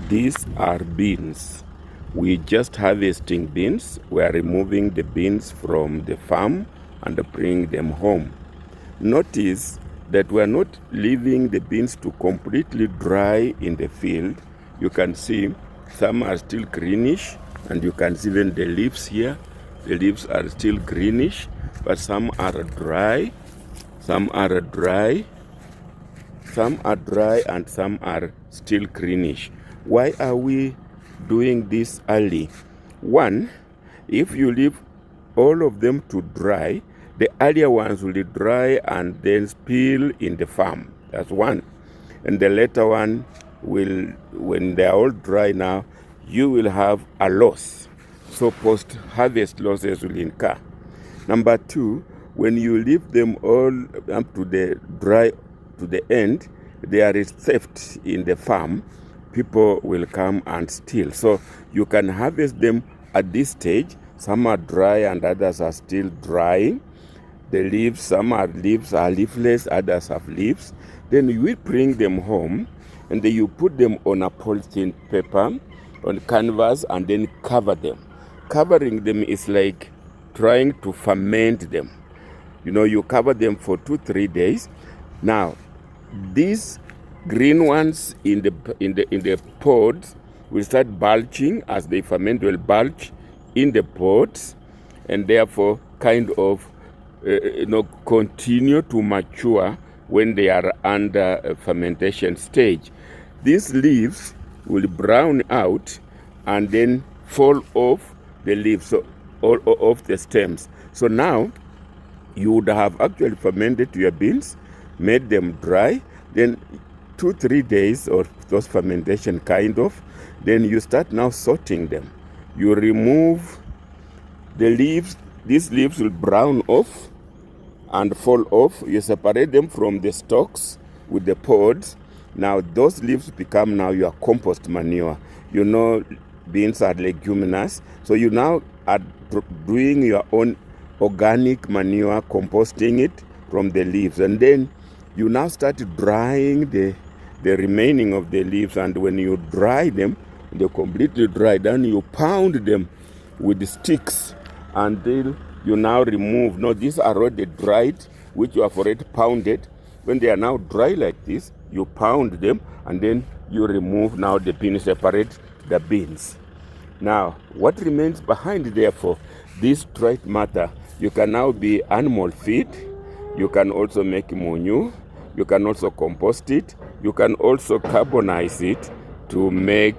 These are beans. We just harvesting beans. We are removing the beans from the farm and bringing them home. Notice that we are not leaving the beans to completely dry in the field. You can see some are still greenish, and you can see even the leaves here. The leaves are still greenish, but some are dry. Some are dry. Some are dry and some are still greenish. Why are we doing this early? One, if you leave all of them to dry, the earlier ones will dry and then spill in the farm. That's one. And the later one will, when they are all dry now, you will have a loss. So post-harvest losses will incur. Number two, when you leave them all up to the dry to the end, there is theft in the farm. People will come and steal. So you can harvest them at this stage. Some are dry and others are still drying. The leaves, some are leafless, others have leaves. Then you will bring them home, and then you put them on a polythene paper, on canvas, and then cover them. Covering them is like trying to ferment them. You know, you cover them for 2-3 days. Now, these green ones in the pods will start bulging. As they ferment, will bulge in the pods, and therefore kind of continue to mature when they are under a fermentation stage. These leaves will brown out and then fall off the leaves, so all off the stems. So now you would have actually fermented your beans, made them dry, then 2-3 days of those fermentation kind of, then you start now sorting them. You remove the leaves. These leaves will brown off and fall off. You separate them from the stalks with the pods. Now those leaves become now your compost manure. You know, beans are leguminous, so you now are doing your own organic manure, composting it from the leaves, and then you now start drying the remaining of the leaves. And when you dry them, they're completely dry, then you pound them with the sticks until you now remove. Now these are already dried, which you have already pounded. When they are now dry like this, you pound them, and then you remove now the beans, separate the beans. Now, what remains behind, therefore, this dried matter, you can now be animal feed. You can also make manure. You can also compost it. You can also carbonize it to make